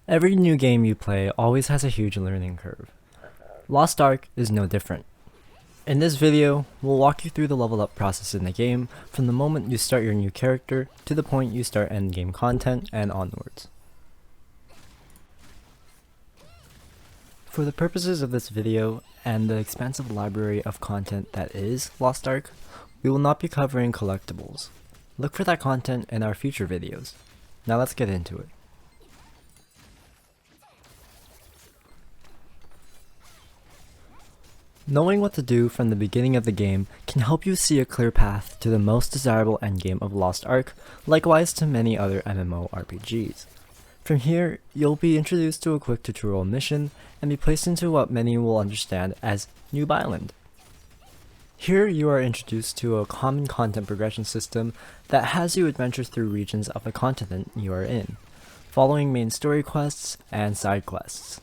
Every new game you play always has a huge learning curve. Lost Ark is no different. In this video, we'll walk you through the level up process in the game from the moment you start your new character to the point you start endgame content and onwards. For the purposes of this video and the expansive library of content that is Lost Ark, we will not be covering collectibles. Look for that content in our future videos. Now let's get into it. Knowing what to do from the beginning of the game can help you see a clear path to the most desirable endgame of Lost Ark, likewise to many other MMORPGs. From here, you'll be introduced to a quick tutorial mission and be placed into what many will understand as Noob Island. Here you are introduced to a common content progression system that has you adventure through regions of the continent you are in, following main story quests and side quests.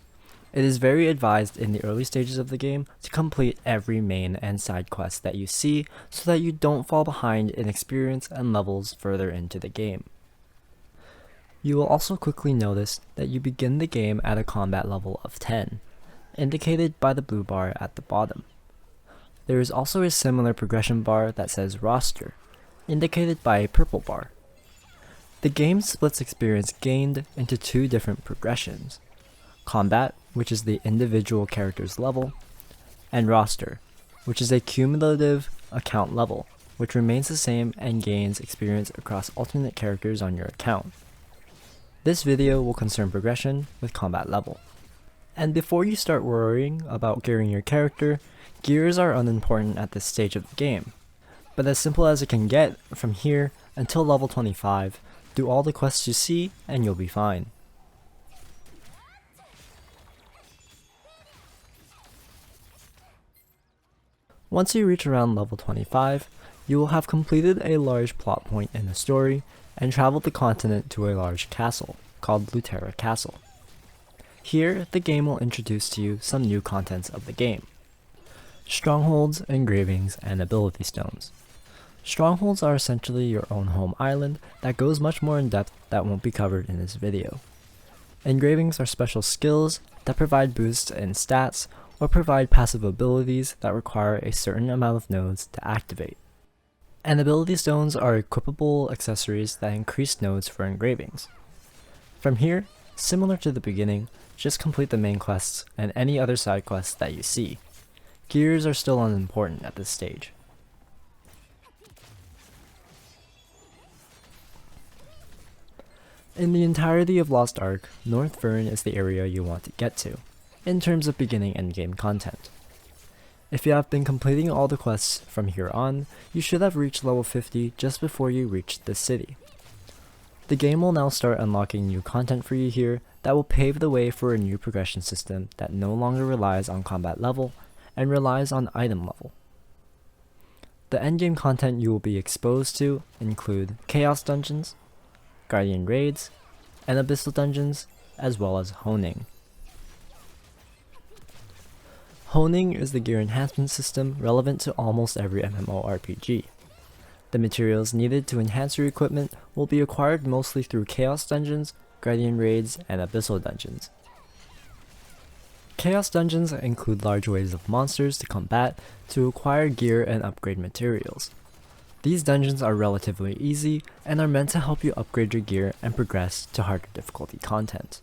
It is very advised in the early stages of the game to complete every main and side quest that you see so that you don't fall behind in experience and levels further into the game. You will also quickly notice that you begin the game at a combat level of 10, indicated by the blue bar at the bottom. There is also a similar progression bar that says roster, indicated by a purple bar. The game splits experience gained into two different progressions: combat, which is the individual character's level, and roster, which is a cumulative account level, which remains the same and gains experience across alternate characters on your account. This video will concern progression with combat level. And before you start worrying about gearing your character, gears are unimportant at this stage of the game. But as simple as it can get, from here until level 25, do all the quests you see and you'll be fine. Once you reach around level 25, you will have completed a large plot point in the story and traveled the continent to a large castle called Lutera Castle. Here, the game will introduce to you some new contents of the game: Strongholds, engravings, and ability stones. Strongholds are essentially your own home island that goes much more in depth that won't be covered in this video. Engravings are special skills that provide boosts in stats or provide passive abilities that require a certain amount of nodes to activate. And ability stones are equipable accessories that increase nodes for engravings. From here, similar to the beginning, just complete the main quests and any other side quests that you see. Gears are still unimportant at this stage. In the entirety of Lost Ark, Northvern is the area you want to get to, in terms of beginning endgame content. If you have been completing all the quests from here on, you should have reached level 50 just before you reached this city. The game will now start unlocking new content for you here that will pave the way for a new progression system that no longer relies on combat level and relies on item level. The endgame content you will be exposed to include Chaos Dungeons, Guardian Raids, and Abyssal Dungeons, as well as Honing. Honing is the gear enhancement system relevant to almost every MMORPG. The materials needed to enhance your equipment will be acquired mostly through Chaos Dungeons, Guardian Raids, and Abyssal Dungeons. Chaos Dungeons include large waves of monsters to combat to acquire gear and upgrade materials. These dungeons are relatively easy and are meant to help you upgrade your gear and progress to harder difficulty content.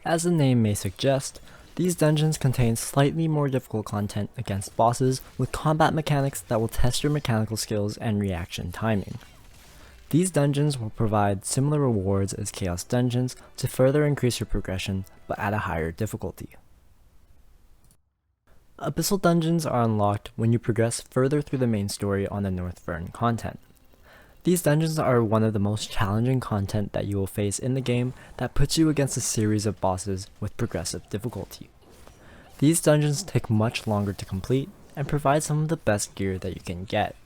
As the name may suggest, these dungeons contain slightly more difficult content against bosses with combat mechanics that will test your mechanical skills and reaction timing. These dungeons will provide similar rewards as Chaos Dungeons to further increase your progression, but at a higher difficulty. Abyssal Dungeons are unlocked when you progress further through the main story on the Northvern content. These dungeons are one of the most challenging content that you will face in the game that puts you against a series of bosses with progressive difficulty. These dungeons take much longer to complete and provide some of the best gear that you can get.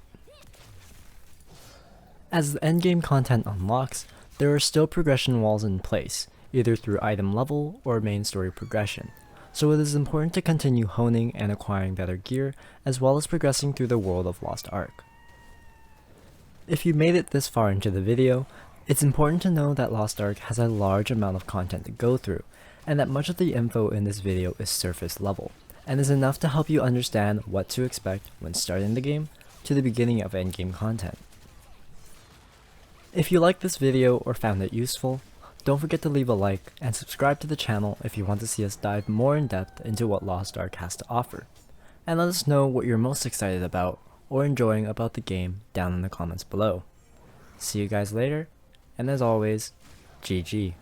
As the endgame content unlocks, there are still progression walls in place, either through item level or main story progression, so it is important to continue honing and acquiring better gear as well as progressing through the world of Lost Ark. If you made it this far into the video, It's important to know that Lost Ark has a large amount of content to go through, and that much of the info in this video is surface level, and is enough to help you understand what to expect when starting the game to the beginning of endgame content. If you liked this video or found it useful, don't forget to leave a like and subscribe to the channel if you want to see us dive more in depth into what Lost Ark has to offer. And let us know what you're most excited about or enjoying about the game down in the comments below. See you guys later, and as always, GG.